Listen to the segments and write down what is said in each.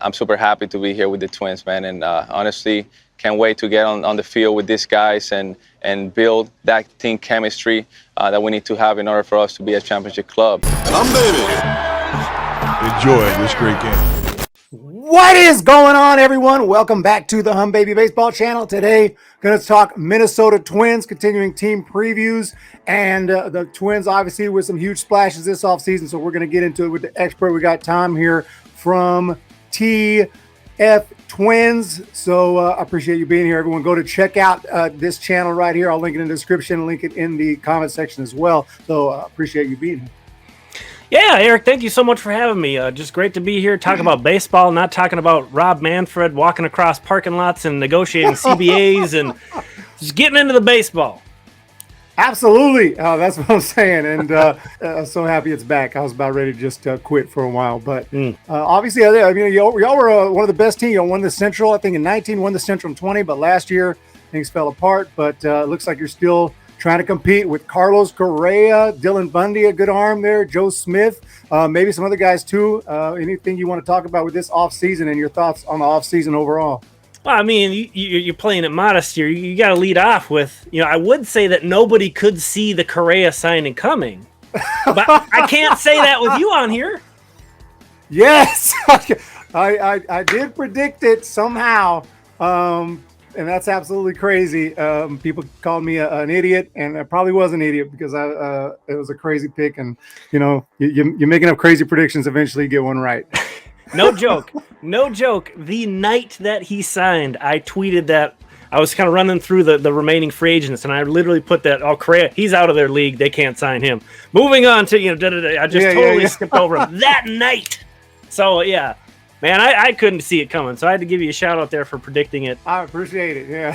I'm super happy to be here with the Twins, man. And honestly, can't wait to get on the field with these guys and build that team chemistry that we need to have in order for us to be a championship club. Baby. Enjoy this great game. What is going on, everyone? Welcome back to the Humm Baby Baseball channel. Today, going to talk Minnesota Twins, continuing team previews, and the Twins, obviously, with some huge splashes this offseason, so we're going to get into it with the expert. We got Tom here from TFTWINS, so I appreciate you being here, everyone. Go to check out this channel right here. I'll link it in the description, link it in the comment section as well, so appreciate you being here. Yeah, Eric, thank you so much for having me. Just great to be here talking about baseball, not talking about Rob Manfred walking across parking lots and negotiating CBAs and just getting into the baseball. Absolutely. That's what I'm saying. And so happy it's back. I was about ready to just quit for a while. But obviously, I mean, y'all were one of the best teams. You won the Central, I think, in 19, won the Central in 20. But last year, things fell apart. But it looks like you're still trying to compete with Carlos Correa, Dylan Bundy, a good arm there, Joe Smith, maybe some other guys too. Anything you want to talk about with this offseason and your thoughts on the offseason overall? Well, I mean, you're playing it modest here. You got to lead off with, I would say that nobody could see the Correa signing coming. But I can't say that with you on here. Yes, I did predict it somehow. And that's absolutely crazy. People called me an idiot, and I probably was an idiot because it was a crazy pick. And, you're making up crazy predictions. Eventually you get one right. No joke. No joke. The night that he signed, I tweeted that I was kind of running through the remaining free agents, and I literally put that, Correa, he's out of their league. They can't sign him. Moving on to, I just skipped over him that night. So, yeah. Man, I couldn't see it coming, so I had to give you a shout out there for predicting it. I appreciate it, yeah.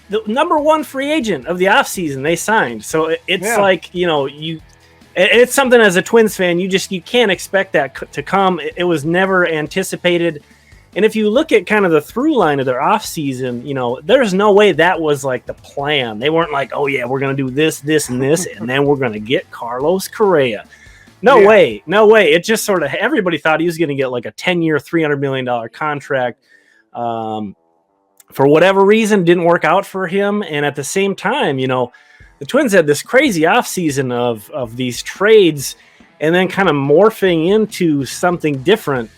The number one free agent of the offseason they signed. So it's like, it's something as a Twins fan, you can't expect that to come. It was never anticipated. And if you look at kind of the through line of their offseason, there's no way that was like the plan. They weren't like, oh yeah, we're going to do this, this, and this, and then we're going to get Carlos Correa. No way. It just sort of, everybody thought he was going to get like a 10-year, $300 million contract. For whatever reason, didn't work out for him. And at the same time, the Twins had this crazy offseason of these trades and then kind of morphing into something different.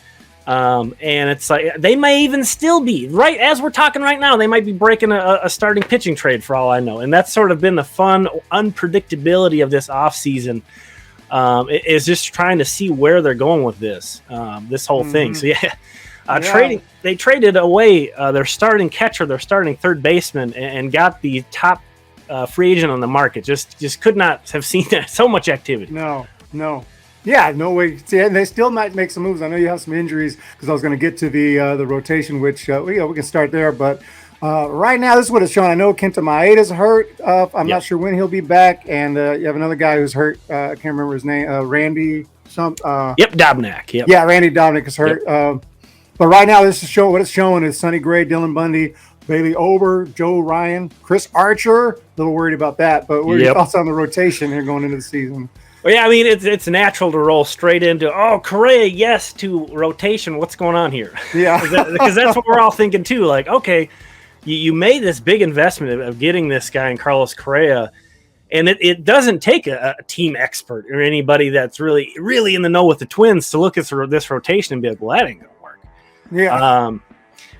And it's like, they may even still be, right as we're talking right now, they might be breaking a starting pitching trade for all I know. And that's sort of been the fun unpredictability of this offseason. Is just trying to see where they're going with this whole thing. So they traded away their starting catcher, their starting third baseman, and got the top free agent on the market. Just could not have seen that so much activity. No, yeah, no way. See, and they still might make some moves. I know you have some injuries because I was going to get to the rotation, which we can start there, but. Right now, this is what it's showing. I know Kenta Maeda's hurt. I'm not sure when he'll be back. And you have another guy who's hurt. I can't remember his name. Randy. Dobnak. Yep. Yeah, Randy Dobnak is hurt. Yep. But right now, what it's showing is Sonny Gray, Dylan Bundy, Bailey Ober, Joe Ryan, Chris Archer. A little worried about that. But what are your thoughts on the rotation here going into the season? Well, yeah, I mean, it's natural to roll straight into, Correa, yes, to rotation. What's going on here? Yeah. Because that's what we're all thinking, too. Like, okay. You made this big investment of getting this guy in Carlos Correa, and it doesn't take a team expert or anybody that's really, really in the know with the Twins to look at this rotation and be like, well, that ain't going to work. Yeah.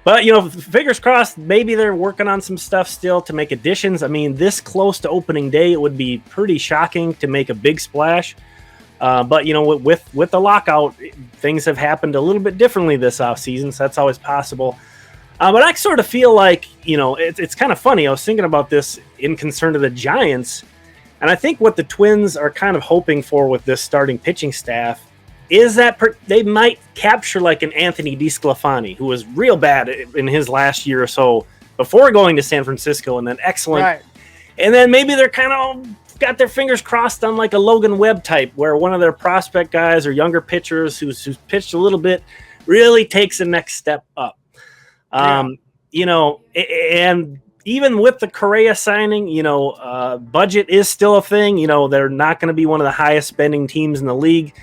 But, fingers crossed, maybe they're working on some stuff still to make additions. I mean, this close to opening day, it would be pretty shocking to make a big splash. But, with the lockout, things have happened a little bit differently this offseason, so that's always possible. But I sort of feel like, it's kind of funny. I was thinking about this in concern to the Giants. And I think what the Twins are kind of hoping for with this starting pitching staff is that they might capture like an Anthony DeSclafani, who was real bad in his last year or so before going to San Francisco, and then excellent. Right. And then maybe they're kind of got their fingers crossed on like a Logan Webb type, where one of their prospect guys or younger pitchers who's pitched a little bit really takes the next step up. And even with the Correa signing, budget is still a thing. They're not going to be one of the highest spending teams in the league.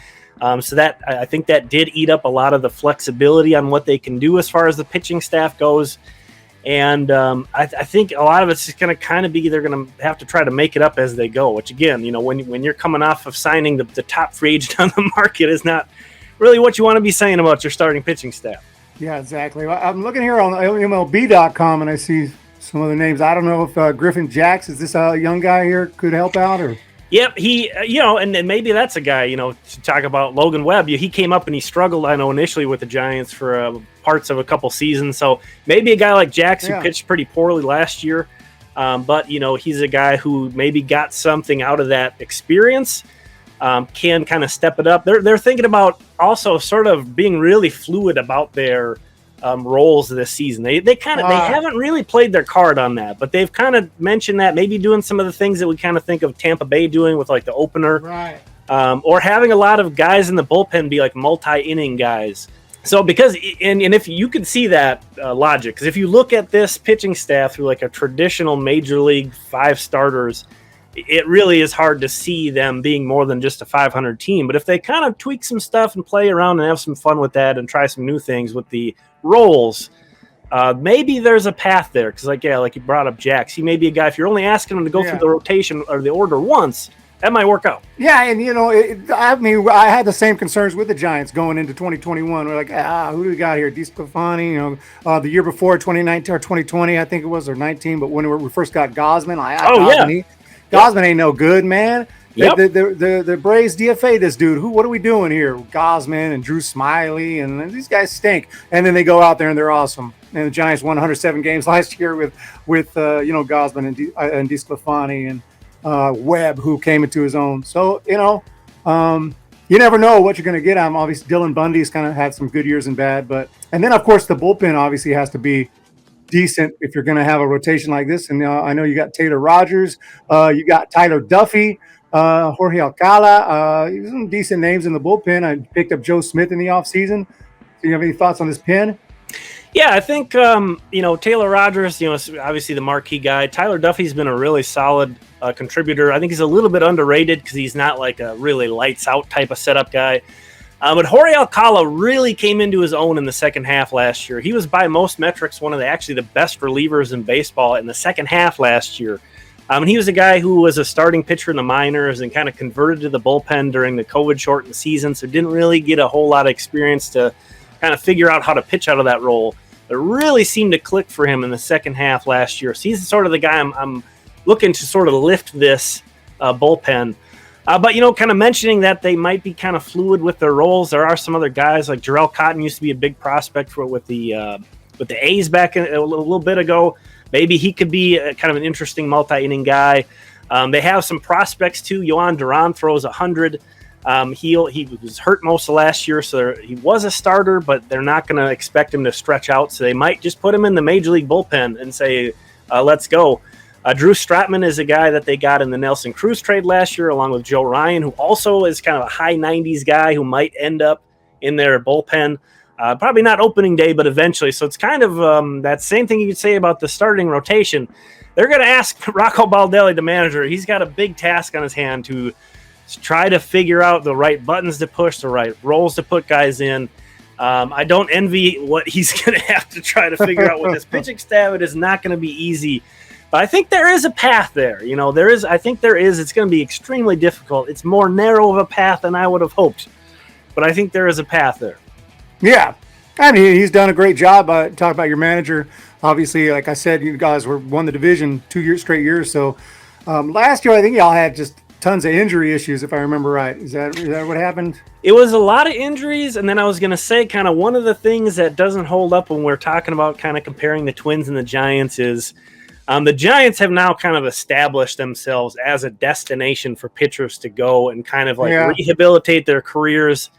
So that I think that did eat up a lot of the flexibility on what they can do as far as the pitching staff goes. And I think a lot of it's just going to kind of be they're going to have to try to make it up as they go, which, again, when you're coming off of signing the top free agent on the market is not really what you want to be saying about your starting pitching staff. Yeah, exactly. I'm looking here on MLB.com, and I see some of the names. I don't know if Griffin Jacks, is this a young guy here, could help out? Or Yep, he, and maybe that's a guy, to talk about Logan Webb. He came up and he struggled, I know, initially with the Giants for parts of a couple seasons. So maybe a guy like Jax, who pitched pretty poorly last year, but, he's a guy who maybe got something out of that experience, can kind of step it up. They're thinking about also sort of being really fluid about their roles this season. They haven't really played their card on that, but they've kind of mentioned that maybe doing some of the things that we kind of think of Tampa Bay doing with like the opener, right? Or having a lot of guys in the bullpen be like multi-inning guys. So because if you could see that logic, because if you look at this pitching staff through like a traditional major league 5 starters, it really is hard to see them being more than just a 500 team. But if they kind of tweak some stuff and play around and have some fun with that and try some new things with the roles, maybe there's a path there. Because like you brought up Jax, he may be a guy, if you're only asking him to go through the rotation or the order once, that might work out. Yeah, and I had the same concerns with the Giants going into 2021. We're like, who do we got here? DeSclafani, the year before, 2019 or 2020, I think it was, or 19. But when we first got Gosman, Gosman ain't no good, man. Yep. The Braves DFA this dude. What are we doing here? Gosman and Drew Smiley, and these guys stink. And then they go out there and they're awesome. And the Giants won 107 games last year with Gosman and DeSclafani and Webb, who came into his own. So you never know what you're going to get. Obviously Dylan Bundy's kind of had some good years and bad, and then of course the bullpen obviously has to be decent if you're going to have a rotation like this. And I know you got Taylor Rogers, you got Tyler Duffy, Jori Alcala, some decent names in the bullpen. I picked up Joe Smith in the offseason. Do you have any thoughts on this pen? Yeah, I think, Taylor Rogers, obviously the marquee guy. Tyler Duffy's been a really solid contributor. I think he's a little bit underrated because he's not like a really lights out type of setup guy. But Jori Alcala really came into his own in the second half last year. He was by most metrics one of the best relievers in baseball in the second half last year. And he was a guy who was a starting pitcher in the minors and kind of converted to the bullpen during the COVID-shortened season, so didn't really get a whole lot of experience to kind of figure out how to pitch out of that role. It really seemed to click for him in the second half last year. So he's sort of the guy I'm looking to sort of lift this bullpen. But, kind of mentioning that they might be kind of fluid with their roles. There are some other guys like Jarrell Cotton used to be a big prospect with the A's back a little bit ago. Maybe he could be kind of an interesting multi-inning guy. They have some prospects too. Duran throws 100. He was hurt most of last year, so he was a starter, but they're not going to expect him to stretch out. So they might just put him in the major league bullpen and say, let's go. Drew Stratman is a guy that they got in the Nelson Cruz trade last year, along with Joe Ryan, who also is kind of a high 90s guy who might end up in their bullpen. Probably not opening day, but eventually. So it's kind of that same thing you could say about the starting rotation. They're going to ask Rocco Baldelli, the manager. He's got a big task on his hand to try to figure out the right buttons to push, the right roles to put guys in. I don't envy what he's going to have to try to figure out with this pitching staff. It is not going to be easy. But I think there is a path there. I think there is. It's going to be extremely difficult. It's more narrow of a path than I would have hoped. But I think there is a path there. Yeah. I mean, he's done a great job. Talk about your manager. Obviously, like I said, you guys won the division 2 straight years. So last year, I think y'all had just tons of injury issues, if I remember right. Is that what happened? It was a lot of injuries. And then I was going to say kind of one of the things that doesn't hold up when we're talking about kind of comparing the Twins and the Giants is the Giants have now kind of established themselves as a destination for pitchers to go and kind of rehabilitate their careers.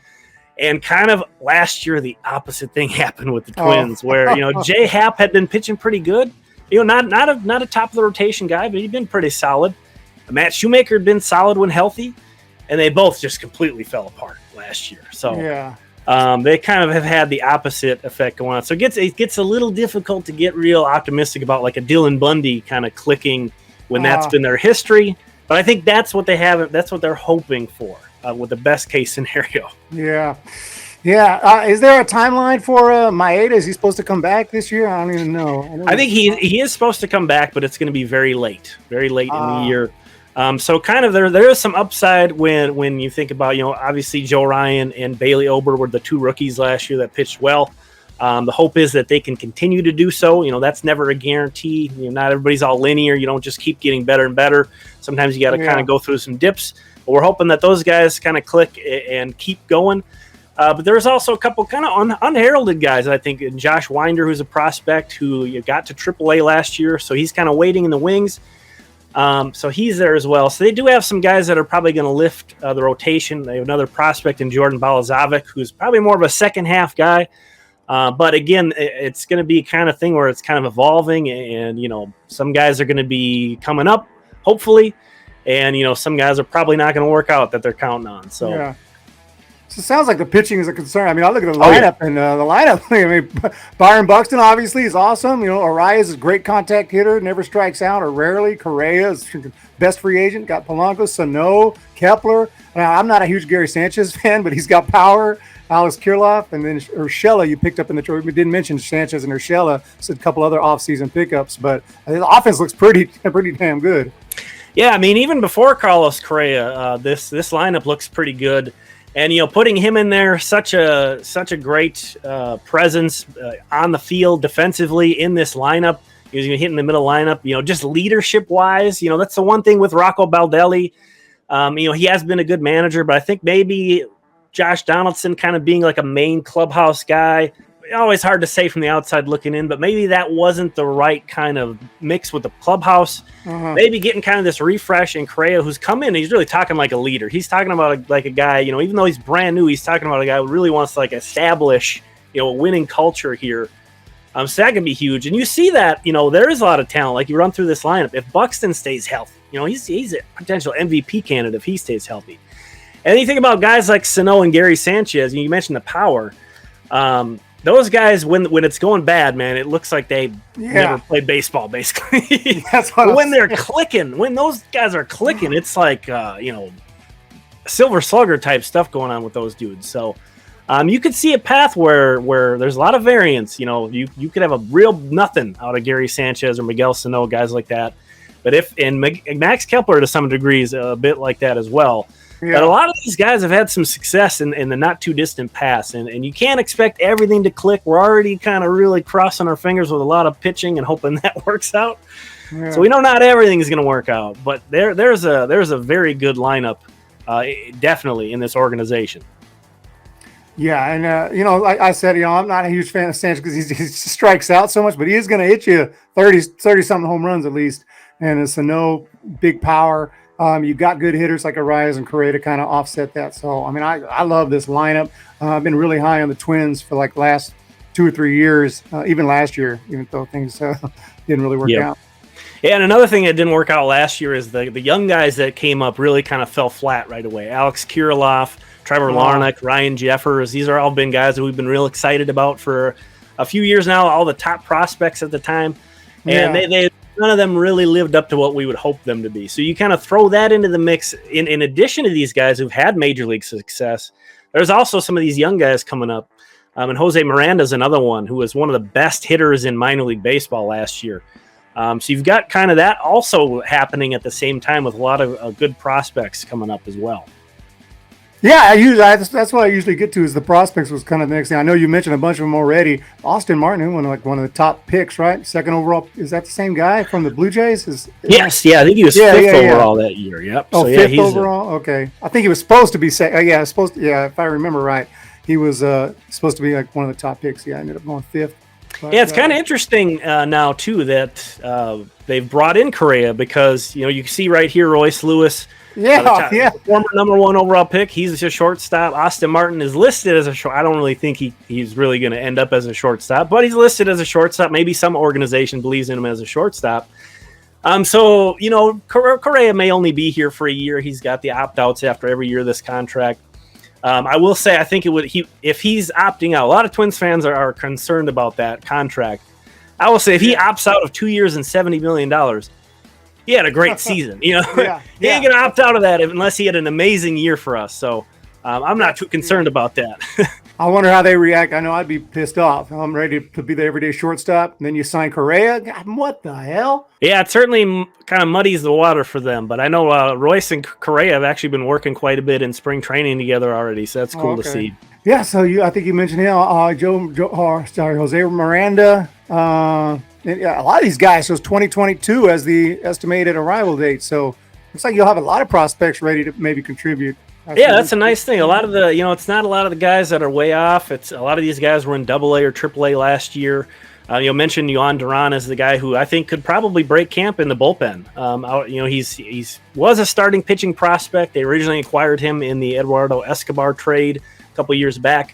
And kind of last year, the opposite thing happened with the Twins, where Jay Happ had been pitching pretty good. Not a top of the rotation guy, but he'd been pretty solid. Matt Shoemaker had been solid when healthy, and they both just completely fell apart last year. So they kind of have had the opposite effect going on. So it gets a little difficult to get real optimistic about like a Dylan Bundy kind of clicking when that's been their history. But I think that's what they have. That's what they're hoping for. with the best case scenario. Yeah. Yeah. Is there a timeline for Maeda? Is he supposed to come back this year? I don't even know. I think he is supposed to come back, but it's going to be very late in the year. So kind of there is some upside when you think about, obviously Joe Ryan and Bailey Ober were the two rookies last year that pitched well. The hope is that they can continue to do so. That's never a guarantee. Not everybody's all linear. You don't just keep getting better and better. Sometimes you got to kind of go through some dips. But we're hoping that those guys kind of click and keep going. But there's also a couple kind of unheralded guys, I think. Josh Winder, who's a prospect who got to AAA last year, so he's kind of waiting in the wings. So he's there as well. So they do have some guys that are probably going to lift the rotation. They have another prospect in Jordan Balazovic, who's probably more of a second half guy. But again, it's going to be kind of thing where it's kind of evolving, and some guys are going to be coming up, hopefully, and some guys are probably not going to work out that they're counting on. So. Yeah. So it sounds like the pitching is a concern. I mean, I look at the lineup, and the lineup. I mean, Byron Buxton obviously is awesome. Arias is a great contact hitter, never strikes out or rarely. Correa is best free agent. Got Polanco, Sano, Kepler. Now, I'm not a huge Gary Sanchez fan, but he's got power. Alex Kirilloff, and then Urshela you picked up in the trade. We didn't mention Sanchez and Urshela. So a couple other offseason pickups, but the offense looks pretty damn good. Yeah, I mean, even before Carlos Correa, this lineup looks pretty good. And putting him in there, such a great presence on the field defensively in this lineup. He's going to hit in the middle lineup. Just leadership wise, that's the one thing with Rocco Baldelli. He has been a good manager, but I think maybe Josh Donaldson kind of being like a main clubhouse guy. Always hard to say from the outside looking in, but maybe that wasn't the right kind of mix with the clubhouse. Maybe getting kind of this refresh in Correa, who's come in, he's really talking like a leader. He's talking about like a guy, even though he's brand new, he's talking about a guy who really wants to establish, a winning culture here. So that can be huge. And you see that, there is a lot of talent. Like you run through this lineup. If Buxton stays healthy, he's a potential MVP candidate if he stays healthy. And then you think about guys like Sano and Gary Sanchez, and you mentioned the power. Those guys, when it's going bad, man, it looks like they never played baseball, basically. That's what when they're clicking, when those guys are clicking, it's like, Silver Slugger type stuff going on with those dudes. So you could see a path where there's a lot of variance. You could have a real nothing out of Gary Sanchez or Miguel Sano, guys like that. But Max Kepler to some degree is a bit like that as well. Yeah. But a lot of these guys have had some success in the not too distant past, and you can't expect everything to click. We're already kind of really crossing our fingers with a lot of pitching and hoping that works out. Yeah. So we know not everything is going to work out, but there's a very good lineup, definitely in this organization. Yeah, and like I said, I'm not a huge fan of Sanchez because he strikes out so much, but he is going to hit you 30 something home runs at least, and it's big power. You got good hitters like Arias and Correa to kind of offset that. So, I mean, I love this lineup. I've been really high on the Twins for like last 2 or 3 years, even last year, even though things didn't really work out. Yeah, and another thing that didn't work out last year is the young guys that came up really kind of fell flat right away. Alex Kirilloff, Trevor Larnach, Ryan Jeffers. These are all been guys that we've been real excited about for a few years now, all the top prospects at the time. And they none of them really lived up to what we would hope them to be. So you kind of throw that into the mix. In addition to these guys who've had major league success, there's also some of these young guys coming up. And Jose Miranda's another one who was one of the best hitters in minor league baseball last year. So you've got kind of that also happening at the same time with a lot of good prospects coming up as well. Yeah, that's what I usually get to is the prospects was kind of the next thing. I know you mentioned a bunch of them already. Austin Martin, who won one of the top picks, right? Second overall. Is that the same guy from the Blue Jays? Yes, I think he was fifth overall that year. Yep. Oh, so, fifth overall? Okay. I think he was supposed to be second. If I remember right, he was supposed to be like one of the top picks. Yeah, I ended up going fifth. But, it's kind of interesting now, too, that they've brought in Correa because, you can see right here Royce Lewis. Former number 1 overall pick. He's a shortstop. Austin Martin is listed as a short. I don't really think he's really going to end up as a shortstop, but he's listed as a shortstop. Maybe some organization believes in him as a shortstop. So Correa may only be here for a year. He's got the opt-outs after every year of this contract. I will say I think if he's opting out. A lot of Twins fans are concerned about that contract. I will say if he opts out of 2 years and $70 million. he had a great season. You know, he ain't gonna opt out of that unless he had an amazing year for us. So I'm not too concerned about that. I wonder how they react. I know I'd be pissed off. I'm ready to be the everyday shortstop. And then you sign Correa. God, what the hell? Yeah, it certainly kind of muddies the water for them. But I know Royce and Correa have actually been working quite a bit in spring training together already. So that's cool to see. Yeah, so I think you mentioned him. Jose Miranda. A lot of these guys. So it's 2022 as the estimated arrival date. So looks like you'll have a lot of prospects ready to maybe contribute. Yeah, that's a nice thing. A lot of the, it's not a lot of the guys that are way off. It's a lot of these guys were in AA or AAA last year. You mentioned Duran as the guy who I think could probably break camp in the bullpen. He's was a starting pitching prospect. They originally acquired him in the Eduardo Escobar trade a couple years back.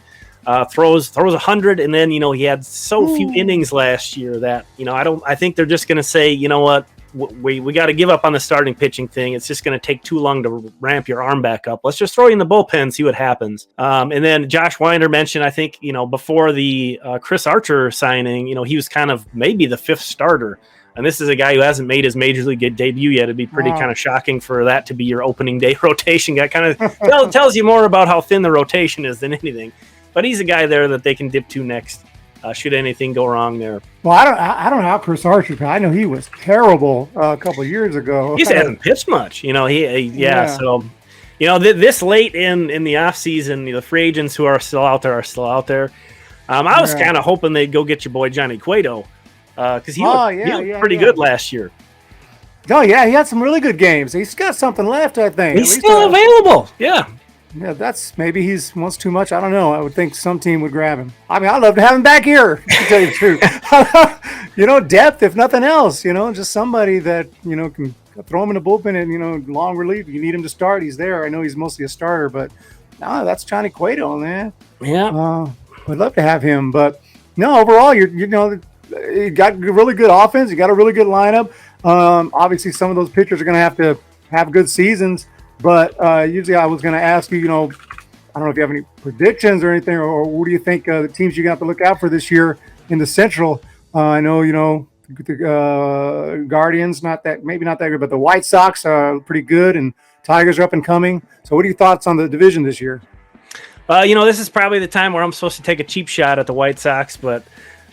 Throws 100, and then he had so few innings last year that I think they're just going to say, you know what, we got to give up on the starting pitching thing. It's just going to take too long to ramp your arm back up. Let's just throw you in the bullpen, see what happens. And then Josh Winder mentioned, I think, before the Chris Archer signing, he was kind of maybe the fifth starter. And this is a guy who hasn't made his major league debut yet. It'd be pretty kind of shocking for that to be your opening day rotation. That kind of tells you more about how thin the rotation is than anything. But he's a guy there that they can dip to next. Should anything go wrong there? Well, I don't know how Chris Archer. I know he was terrible a couple of years ago. He hasn't pitched much. So, this late in the off season, the free agents who are still out there are still out there. I was kind of hoping they'd go get your boy Johnny Cueto because he looked pretty good last year. Oh yeah, he had some really good games. He's got something left, I think. He's still available. Yeah. Yeah, that's maybe he's wants too much. I don't know. I would think some team would grab him. I mean, I'd love to have him back here, to tell you the truth. Depth, if nothing else, just somebody that, can throw him in the bullpen and, long relief. You need him to start. He's there. I know he's mostly a starter, but that's Johnny Cueto, man. Yeah. I'd love to have him. But, no, overall, you got really good offense. You got a really good lineup. Obviously, some of those pitchers are going to have good seasons. But usually I was going to ask you, I don't know if you have any predictions or anything, or what do you think the teams you're going to have to look out for this year in the Central? I know, the Guardians, maybe not that good, but the White Sox are pretty good, and Tigers are up and coming. So what are your thoughts on the division this year? This is probably the time where I'm supposed to take a cheap shot at the White Sox, but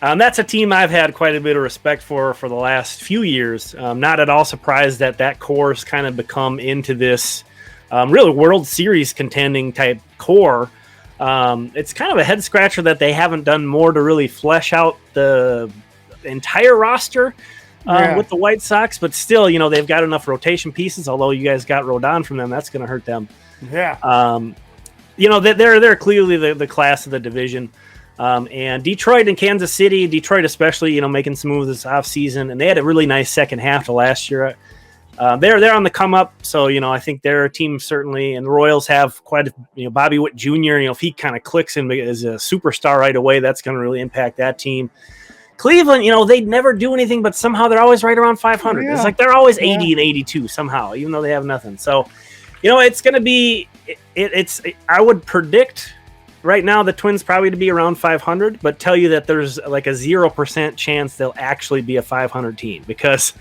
that's a team I've had quite a bit of respect for the last few years. Not at all surprised that core has kind of become into this really World Series contending type core. It's kind of a head scratcher that they haven't done more to really flesh out the entire roster with the White Sox, but still, they've got enough rotation pieces. Although you guys got Rodon from them, that's going to hurt them. Yeah. They're clearly the class of the division. And Detroit and Kansas City, Detroit especially, making some moves this offseason, and they had a really nice second half of last year. They're on the come up, so I think their team certainly, and the Royals have quite a, Bobby Witt Jr. If he kind of clicks in as a superstar right away, that's going to really impact that team. Cleveland, they'd never do anything, but somehow they're always right around 500. Yeah. It's like they're always 80 and 82 somehow, even though they have nothing. So, it's going to be. I would predict right now the Twins probably to be around 500, but tell you that there's like a 0% chance they'll actually be a 500 team because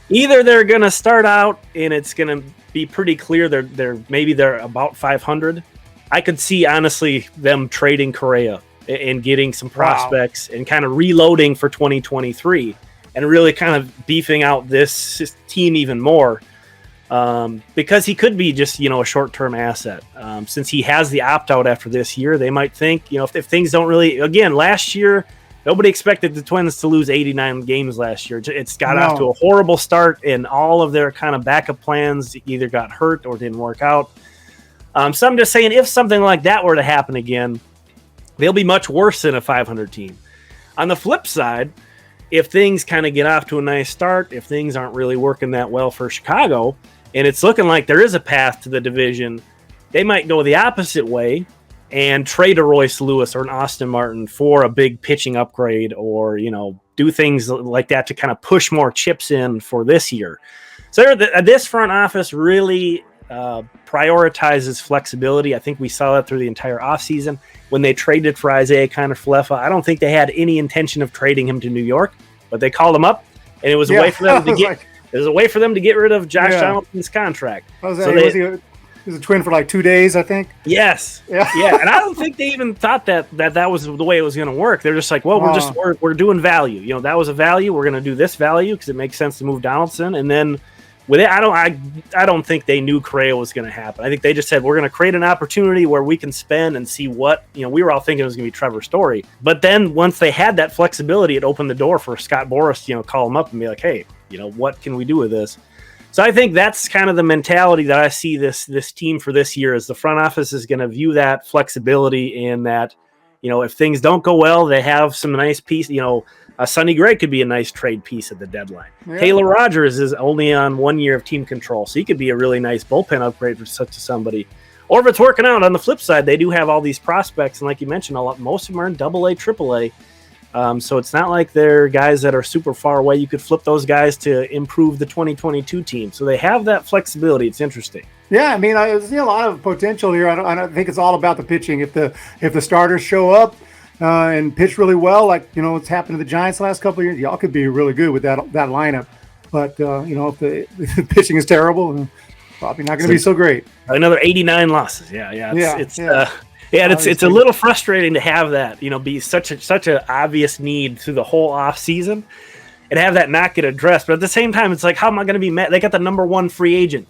either they're going to start out and it's going to be pretty clear they're about 500. I could see honestly them trading Correa and getting some prospects and kind of reloading for 2023 and really kind of beefing out this team even more. Because he could be just, a short-term asset. Since he has the opt-out after this year, they might think, if things don't really... Again, last year, nobody expected the Twins to lose 89 games last year. It's got off to a horrible start, and all of their kind of backup plans either got hurt or didn't work out. So I'm just saying, if something like that were to happen again, they'll be much worse than a 500 team. On the flip side, if things kind of get off to a nice start, if things aren't really working that well for Chicago... and it's looking like there is a path to the division, they might go the opposite way and trade a Royce Lewis or an Austin Martin for a big pitching upgrade or, do things like that to kind of push more chips in for this year. So this front office really prioritizes flexibility. I think we saw that through the entire offseason. When they traded for Isaiah Kiner-Falefa, I don't think they had any intention of trading him to New York, but they called him up, and it was a way for them to get... There's a way for them to get rid of Josh Donaldson's contract. He was a Twin for like 2 days, I think. Yes. Yeah. And I don't think they even thought that was the way it was going to work. They're just like, well, we're doing value. You know, that was a value. We're going to do this value because it makes sense to move Donaldson. And then with it, I don't think they knew Correa was going to happen. I think they just said, we're going to create an opportunity where we can spend and see what, you know, we were all thinking it was going to be Trevor Story. But then once they had that flexibility, it opened the door for Scott Boras, you know, call him up and be like, hey, you know, what can we do with this? So I think that's kind of the mentality that I see this team for this year is the front office is going to view that flexibility and that, you know, if things don't go well, they have some nice piece, you know, Sonny Gray could be a nice trade piece at the deadline. Yeah. Taylor Rogers is only on 1 year of team control, so he could be a really nice bullpen upgrade for such somebody. Or if it's working out, on the flip side, they do have all these prospects, and like you mentioned, most of them are in AA, AAA. So it's not like they're guys that are super far away. You could flip those guys to improve the 2022 team. So they have that flexibility. It's interesting. Yeah, I mean, I see a lot of potential here. I don't think it's all about the pitching. If the starters show up and pitch really well, like, you know, what's happened to the Giants the last couple of years, y'all could be really good with that lineup. But, you know, if the pitching is terrible, probably not going to be so great. Another 89 losses. It's a little frustrating to have that, you know, be such an obvious need through the whole off season and have that not get addressed. But at the same time, it's like, how am I going to be mad? They got the number one free agent,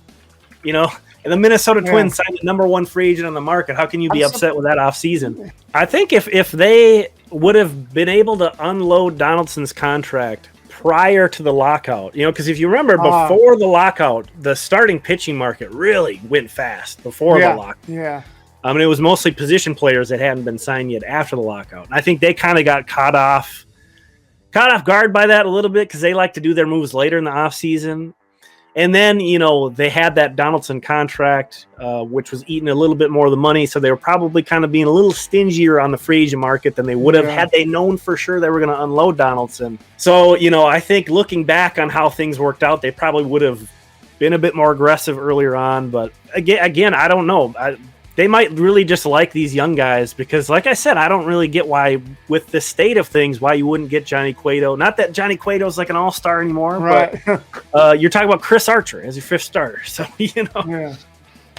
you know, and the Minnesota Twins signed the number one free agent on the market. How can you be upset with that off season? I think if they would have been able to unload Donaldson's contract prior to the lockout, you know, because if you remember before the lockout, the starting pitching market really went fast before the lockout. Yeah. I mean, it was mostly position players that hadn't been signed yet after the lockout. And I think they kind of got caught off guard by that a little bit because they like to do their moves later in the offseason. And then, you know, they had that Donaldson contract, which was eating a little bit more of the money. So they were probably kind of being a little stingier on the free agent market than they would have had they known for sure they were going to unload Donaldson. So, you know, I think looking back on how things worked out, they probably would have been a bit more aggressive earlier on. But again, I don't know. They might really just like these young guys because, like I said, I don't really get why, with the state of things, why you wouldn't get Johnny Cueto. Not that Johnny Cueto's like an all-star anymore, right? But you're talking about Chris Archer as your fifth starter. So, you know.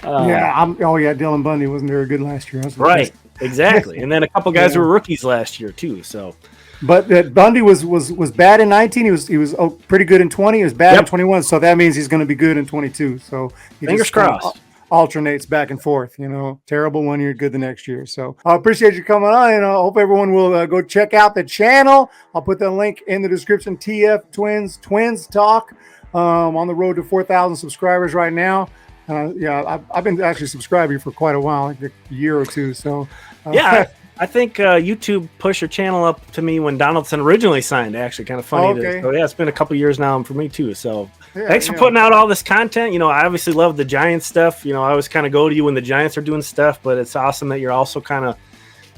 Dylan Bundy wasn't very good last year. Right, exactly. And then a couple guys were rookies last year too. So, but Bundy was bad in 19. He was pretty good in 20. He was bad in 21. So that means he's going to be good in 22. So fingers crossed. Alternates back and forth, you know, terrible one year, good the next year. So I appreciate you coming on, and I hope everyone will go check out the channel. I'll put the link in the description. Twins Talk, on the road to 4,000 subscribers right now. I've been actually subscribing for quite a while, like a year or two. So I think YouTube pushed your channel up to me when Donaldson originally signed. Actually, kind of funny. So it's been a couple years now for me too. So thanks for putting out all this content. You know, I obviously love the Giants stuff. You know, I always kind of go to you when the Giants are doing stuff, but it's awesome that you're also kind of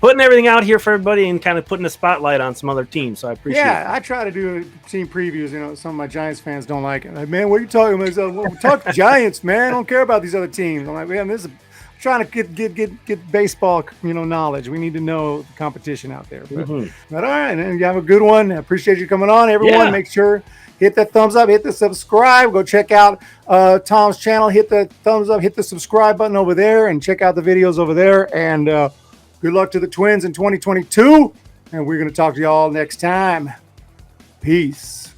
putting everything out here for everybody and kind of putting a spotlight on some other teams. So I appreciate it. Yeah, I try to do team previews. You know, some of my Giants fans don't like it. Like, man, what are you talking about? Well, talk Giants, man. I don't care about these other teams. I'm like, man, this is trying to get baseball, you know, knowledge. We need to know the competition out there. But all right, and you have a good one. I appreciate you coming on. Everyone, make sure hit that thumbs up, hit the subscribe. Go check out Tom's channel. Hit the thumbs up, hit the subscribe button over there, and check out the videos over there. And good luck to the Twins in 2022. And we're going to talk to y'all next time. Peace.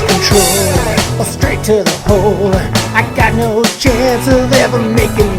Control, straight to the hole. I got no chance of ever making